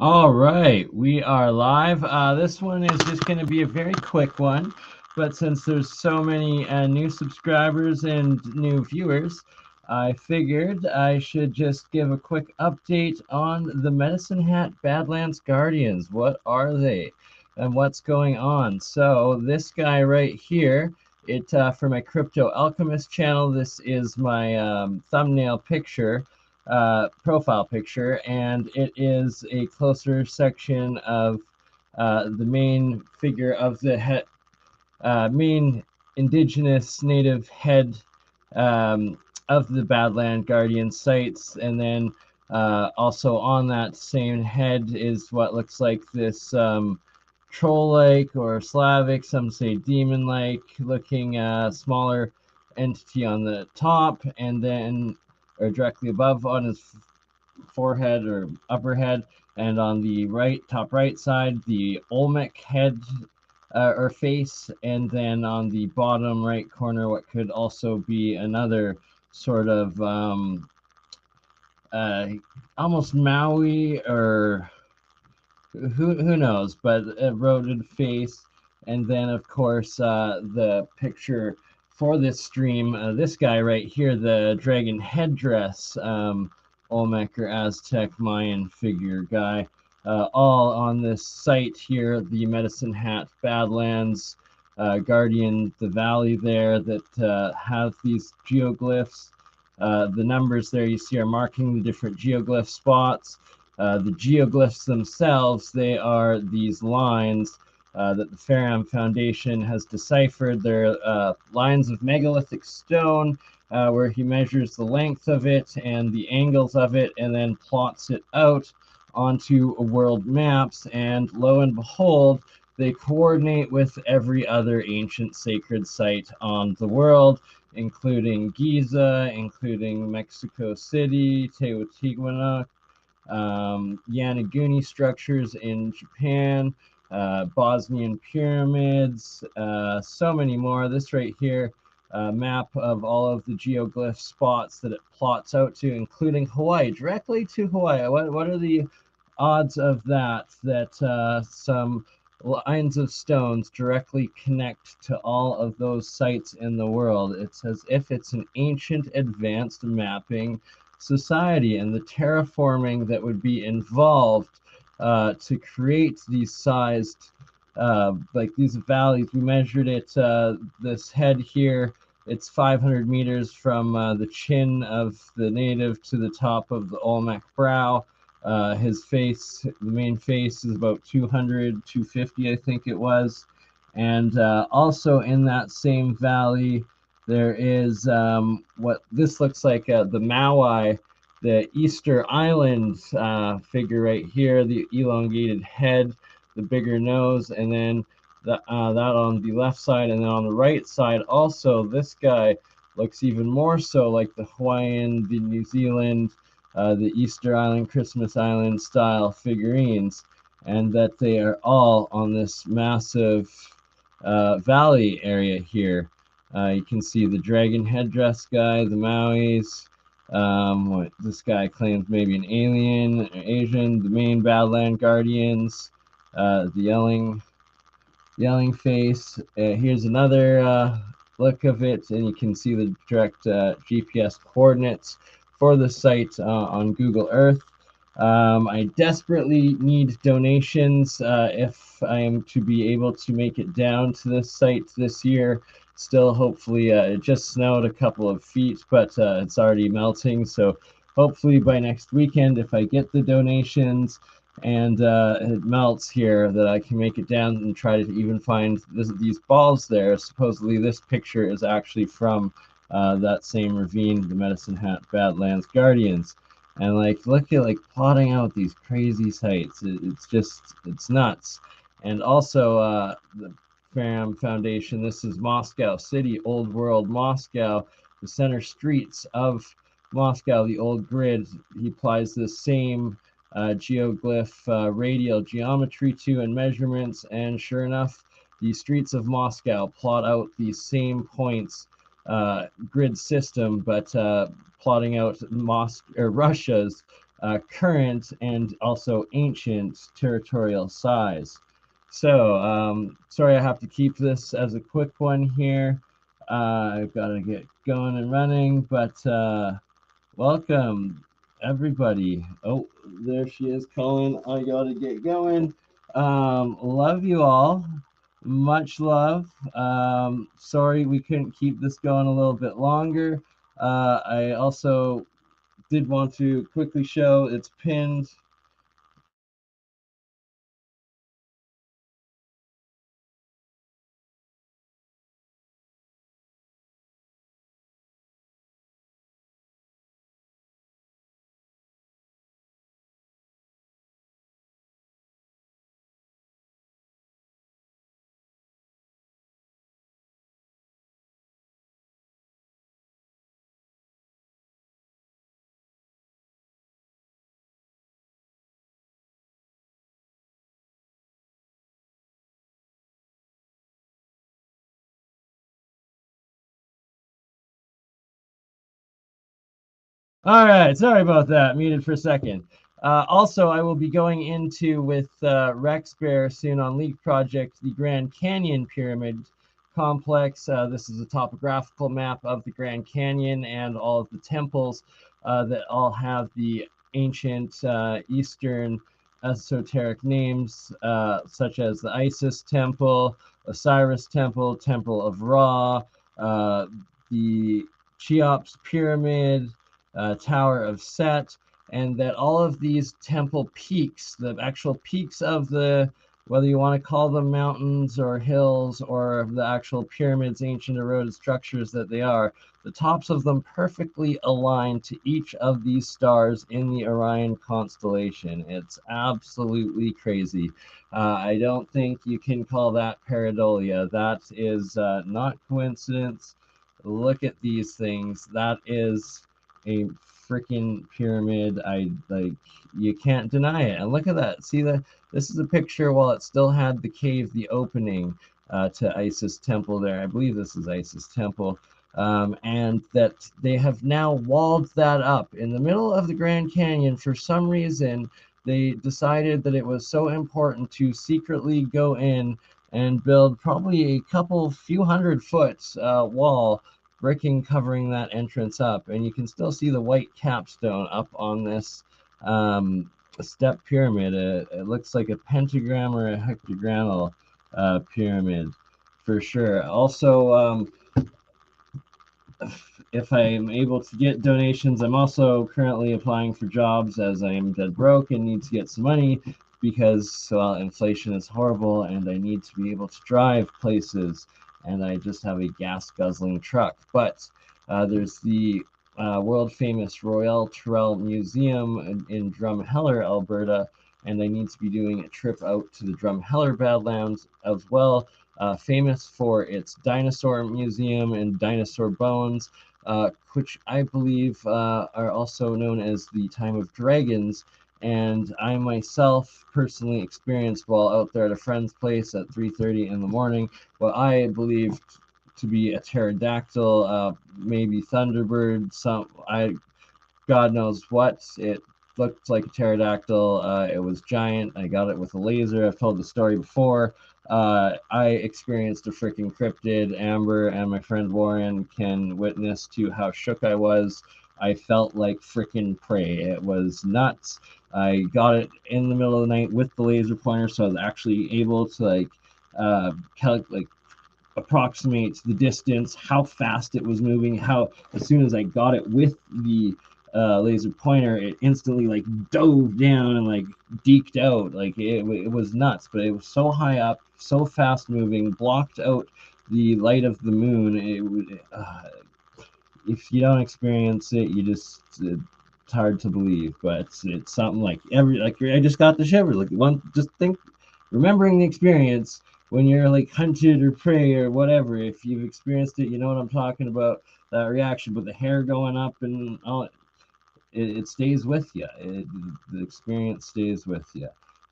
All right, we are live. This one is just going to be a very quick one, but since there's so many new subscribers and new viewers, I figured I should just give a quick update on the Medicinehat Bandlands Guardians. What are they and what's going on? So this guy right here, for my Crypto Alchemist channel, this is my thumbnail picture. Profile picture, and it is a closer section of the main figure of the main indigenous native head of the Badland Guardian sites, and then also on that same head is what looks like this troll-like or Slavic, some say demon-like looking smaller entity on the top, and then or directly above on his forehead or upper head, and on the top right side the Olmec head or face, and then on the bottom right corner what could also be another sort of almost Maui or who knows, but a rodent face. And then of course the picture for this stream, this guy right here, the dragon headdress, Olmec or Aztec Mayan figure guy, all on this site here, the Medicinehat Bandlands Guardian, the valley there that have these geoglyphs. The numbers there you see are marking the different geoglyph spots. The geoglyphs themselves, they are these lines that the Ferrum Foundation has deciphered. They're lines of megalithic stone where he measures the length of it and the angles of it and then plots it out onto world maps, and lo and behold, they coordinate with every other ancient sacred site on the world, including Giza, including Mexico City, Teotihuacan, Yanaguni structures in Japan, Bosnian pyramids, so many more. This right here, map of all of the geoglyph spots that it plots out to, including Hawaii, directly to Hawaii. What are the odds of that some lines of stones directly connect to all of those sites in the world? It's as if it's an ancient advanced mapping society, and the terraforming that would be involved to create these sized like these valleys. We measured it, this head here, it's 500 meters from the chin of the native to the top of the Olmec brow. His face, the main face, is about 200, 250, I think it was. And also in that same valley, there is what this looks like the Maui, the Easter Island figure right here, the elongated head, the bigger nose, and then that on the left side, and then on the right side also, this guy looks even more so like the Hawaiian, the New Zealand, the Easter Island, Christmas Island style figurines, and that they are all on this massive valley area here. You can see the dragon headdress guy, the Mauis, what this guy claims maybe an alien or Asian, the main Badland Guardians, the yelling face. Here's another look of it, and you can see the direct GPS coordinates for the site on Google Earth. I desperately need donations if I am to be able to make it down to this site this year. Still, hopefully, it just snowed a couple of feet, but it's already melting. So hopefully by next weekend, if I get the donations and it melts here, that I can make it down and try to even find these balls there. Supposedly this picture is actually from that same ravine, the Medicinehat Bandlands Guardians. And like, look at like plotting out these crazy sites. It's nuts. And also the Foundation. This is Moscow City, Old World Moscow, the center streets of Moscow, the old grid. He applies the same geoglyph radial geometry to and measurements, and sure enough, the streets of Moscow plot out the same points grid system, but plotting out Russia's current and also ancient territorial size. So, sorry I have to keep this as a quick one here. I've got to get going and running, but welcome everybody. Oh, there she is, Colin. I got to get going. Love you all. Much love. Sorry we couldn't keep this going a little bit longer. I also did want to quickly show it's pinned. All right, sorry about that. Muted for a second. Also, I will be going into with Rex Bear soon on Leak Project the Grand Canyon Pyramid Complex. This is a topographical map of the Grand Canyon and all of the temples that all have the ancient Eastern esoteric names, such as the Isis Temple, Osiris Temple, Temple of Ra, the Cheops Pyramid, Tower of Set, and that all of these temple peaks, the actual peaks of the, whether you want to call them mountains or hills or the actual pyramids, ancient eroded structures that they are, the tops of them perfectly align to each of these stars in the Orion constellation. It's absolutely crazy. I don't think you can call that pareidolia. That is not coincidence. Look at these things. That is a freaking pyramid. You can't deny it. And look at that. See that this is a picture while it still had the cave, the opening to Isis Temple there. I believe this is Isis Temple. And that they have now walled that up in the middle of the Grand Canyon. For some reason, they decided that it was so important to secretly go in and build probably a few 100-foot wall, bricking covering that entrance up, and you can still see the white capstone up on this step pyramid. It looks like a pentagram or a hexagonal pyramid for sure. Also, if I'm able to get donations, I'm also currently applying for jobs as I am dead broke and need to get some money because, well, inflation is horrible and I need to be able to drive places, and I just have a gas-guzzling truck. But there's the world-famous Royal Tyrrell Museum in Drumheller, Alberta, and I need to be doing a trip out to the Drumheller Badlands as well, famous for its dinosaur museum and dinosaur bones, which I believe are also known as the Time of Dragons. And I myself personally experienced while out there at a friend's place at 3:30 in the morning what I believed to be a pterodactyl, maybe thunderbird, God knows what. It looked like a pterodactyl. It was giant. I got it with a laser. I've told the story before. I experienced a freaking cryptid. Amber and my friend Warren can witness to how shook I was. I felt like freaking prey. It was nuts. I got it in the middle of the night with the laser pointer, so I was actually able to approximate the distance, how fast it was moving, how as soon as I got it with the laser pointer, it instantly dove down and deked out. It was nuts, but it was so high up, so fast moving, blocked out the light of the moon. If you don't experience it, it's hard to believe, but it's something I just got the shivers. Just think, remembering the experience when you're like hunted or prey or whatever. If you've experienced it, you know what I'm talking about, that reaction. But the hair going up and all, it stays with you. The experience stays with you.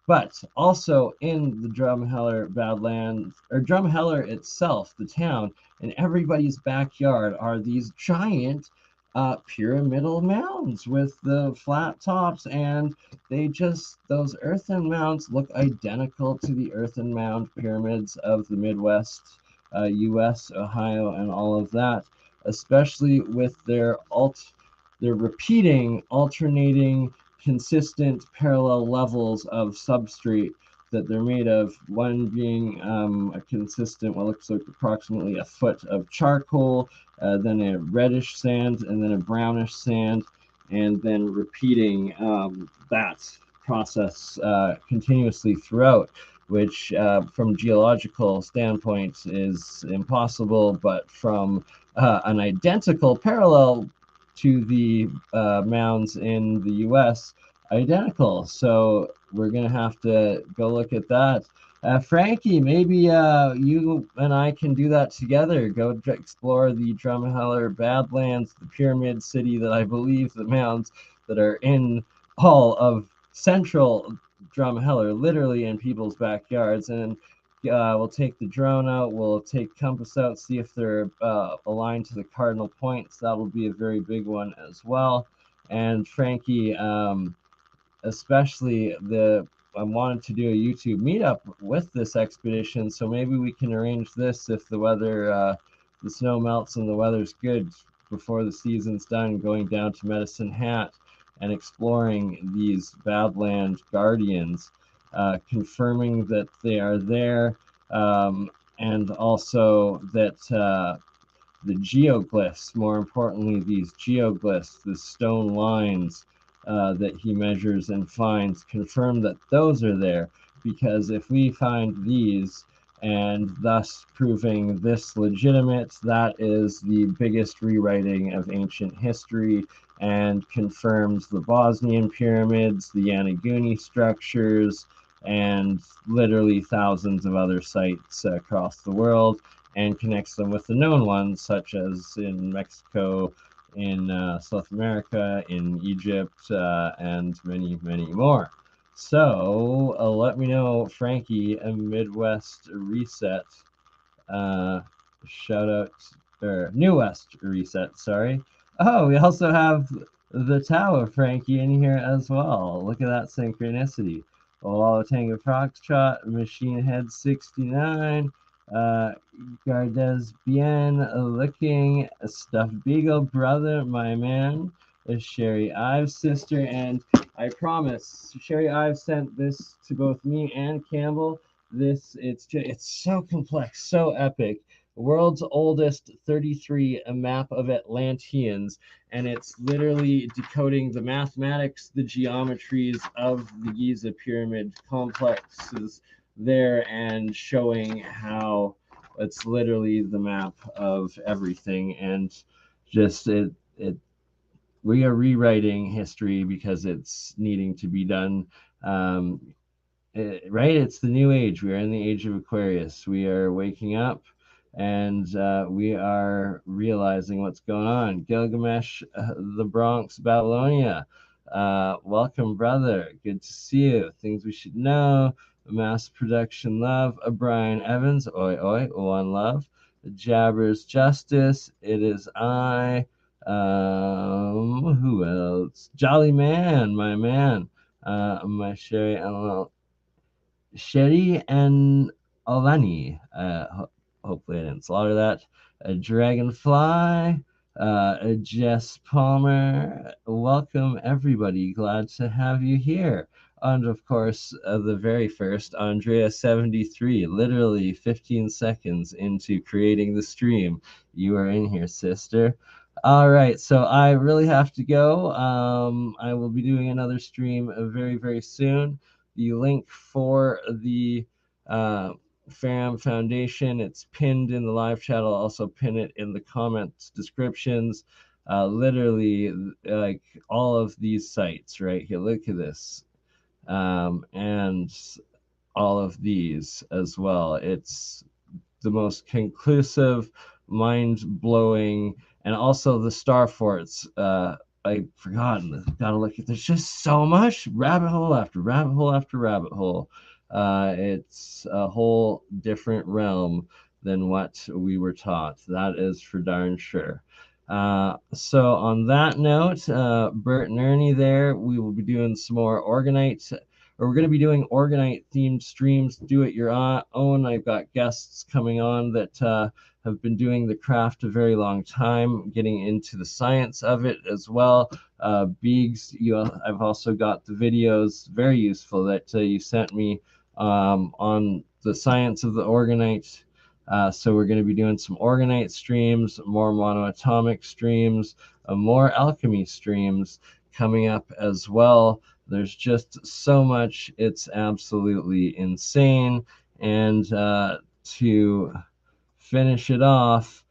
But also in the Drumheller Badlands, or Drumheller itself, the town, in everybody's backyard are these giant pyramidal mounds with the flat tops, and those earthen mounds look identical to the earthen mound pyramids of the Midwest, US, Ohio, and all of that, especially with they're repeating, alternating, consistent parallel levels of substrate that they're made of, one being a consistent, what looks like approximately a foot of charcoal, then a reddish sand, and then a brownish sand, and then repeating that process continuously throughout, which from geological standpoint is impossible, but from an identical parallel to the mounds in the US, identical. So we're going to have to go look at that. Frankie, maybe you and I can do that together. Go explore the Drumheller Badlands, the pyramid city that I believe the mounds that are in all of central Drumheller, literally in people's backyards. And we'll take the drone out, we'll take compass out, see if they're aligned to the cardinal points. That'll be a very big one as well. And Frankie, especially I wanted to do a YouTube meetup with this expedition, so maybe we can arrange this if the weather, the snow melts and the weather's good before the season's done, going down to Medicine Hat and exploring these Badland Guardians, confirming that they are there, and also that the geoglyphs, more importantly, these geoglyphs, the stone lines that he measures and finds, confirm that those are there. Because if we find these, and thus proving this legitimate, that is the biggest rewriting of ancient history, and confirms the Bosnian pyramids, the Yanaguni structures, and literally thousands of other sites across the world, and connects them with the known ones, such as in Mexico, in South America, in Egypt, and many, many more. So let me know, Frankie, a Midwest Reset, shout out, or New West Reset, sorry. Oh, we also have the Tao of Frankie in here as well. Look at that synchronicity. Walla Tango Foxtrot, Machine Head 69, Gardes Bien Looking, Stuffed Beagle Brother, my man, Sherry Ives' sister, and I promise, Sherry Ives sent this to both me and Campbell. It's so complex, so epic. World's oldest 33 a map of Atlanteans, and it's literally decoding the mathematics, the geometries of the Giza pyramid complexes there, and showing how it's literally the map of everything. And just we are rewriting history because it's needing to be done. Right, it's the new age. We are in the age of Aquarius. We are waking up, and we are realizing what's going on. Gilgamesh, the Bronx, Babylonia. Welcome, brother. Good to see you. Things we should know. Mass production love. Brian Evans. Oi, oi. One love. Jabbers Justice. It is I. Who else? Jolly Man, my man. My Sherry Sherry and Alani. Hopefully I didn't slaughter that. Dragonfly. Jess Palmer. Welcome, everybody. Glad to have you here. And of course, the very first, Andrea73, literally 15 seconds into creating the stream. You are in here, sister. All right, so I really have to go. I will be doing another stream very, very soon. The link for the Fam Foundation, it's pinned in the live chat. I'll also pin it in the comments descriptions. Literally, like all of these sites right here. Look at this. And all of these as well. It's the most conclusive, mind-blowing, and also the star forts. I forgot. Gotta look at. There's just so much rabbit hole after rabbit hole after rabbit hole. It's a whole different realm than what we were taught. That is for darn sure. So on that note, Bert and Ernie there, we will be doing some more Orgonite, or we're going to be doing Orgonite themed streams. Do it your own. I've got guests coming on that have been doing the craft a very long time, getting into the science of it as well. Beegs, I've also got the videos, very useful, that you sent me on the science of the Orgonite. So we're going to be doing some Orgonite streams, more monoatomic streams, more alchemy streams coming up as well. There's just so much. It's absolutely insane. And to finish it off,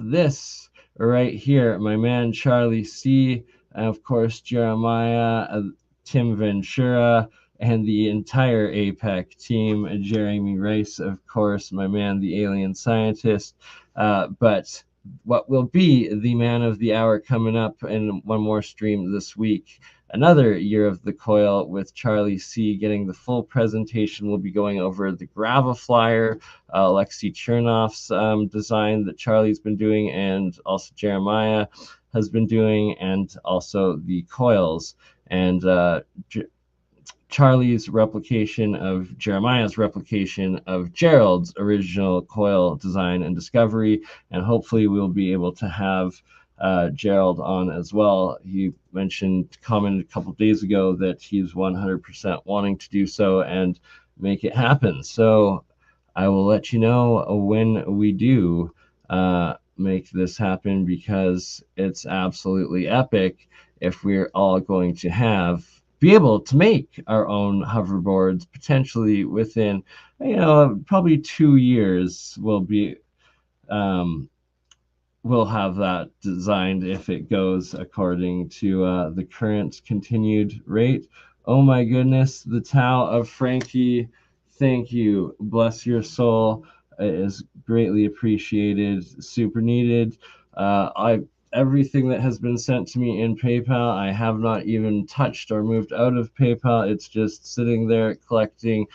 this right here, my man Charlie C, and of course Jeremiah, Tim Ventura, and the entire APEC team, Jeremy Rice, of course, my man, the alien scientist. But what will be the man of the hour coming up in one more stream this week, another year of the coil with Charlie C getting the full presentation. We'll be going over the Graviflyer, Alexei Chernov's design that Charlie's been doing, and also Jeremiah has been doing, and also the coils. And Charlie's replication of Jeremiah's replication of Gerald's original coil design and discovery, and hopefully we'll be able to have Gerald on as well. He commented a couple of days ago that he's 100% wanting to do so and make it happen. So I will let you know when we do make this happen, because it's absolutely epic if we're all going to be able to make our own hoverboards potentially within, probably 2 years. We'll have that designed if it goes according to the current continued rate. Oh my goodness, the Tao of Frankie, thank you. Bless your soul. It is greatly appreciated, super needed. Everything that has been sent to me in PayPal, I have not even touched or moved out of PayPal. It's just sitting there collecting,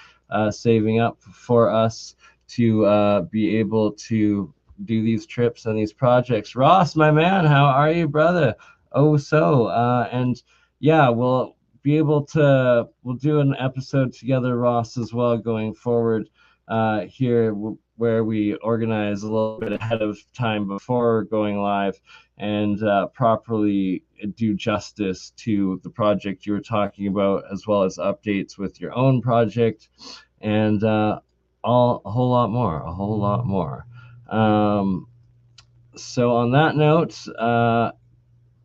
saving up for us to be able to do these trips and these projects. Ross, my man, how are you, brother? And yeah, we'll do an episode together, Ross, as well, going forward here, where we organize a little bit ahead of time before going live, and properly do justice to the project you were talking about, as well as updates with your own project, and a whole lot more. So on that note,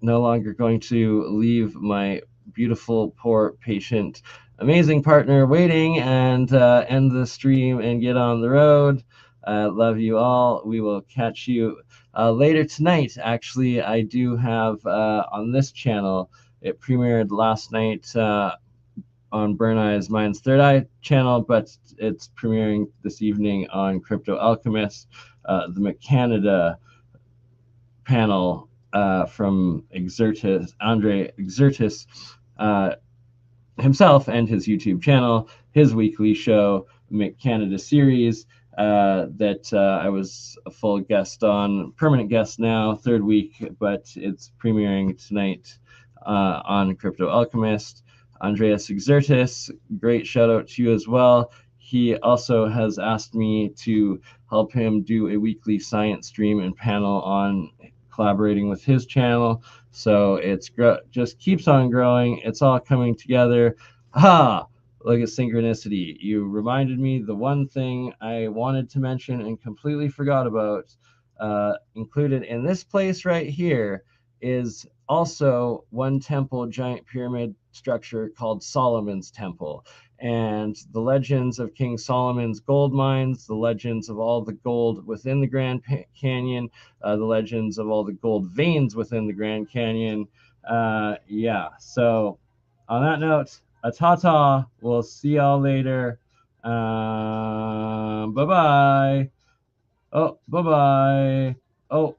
no longer going to leave my beautiful, poor, patient, amazing partner waiting, and end the stream and get on the road. Love you all. We will catch you later tonight. Actually, I do have on this channel, it premiered last night on BurnEye's Mind's Third Eye channel, but it's premiering this evening on Crypto Alchemist, the McCanada panel from Andre Exertis himself, and his YouTube channel, his weekly show, McCanada series, that I was a full guest on, permanent guest now, third week, but it's premiering tonight on Crypto Alchemist. Andreas Exertis, great shout out to you as well. He also has asked me to help him do a weekly science stream and panel on collaborating with his channel. So it's just keeps on growing. It's all coming together. Look at synchronicity. You reminded me the one thing I wanted to mention and completely forgot about. Included in this place right here is also one temple, giant pyramid structure called Solomon's Temple. And the legends of King Solomon's gold mines, the legends of all the gold within the Grand Canyon, the legends of all the gold veins within the Grand Canyon. Yeah, so on that note, Ta-ta. We'll see y'all later. Bye-bye. Oh, bye-bye. Oh.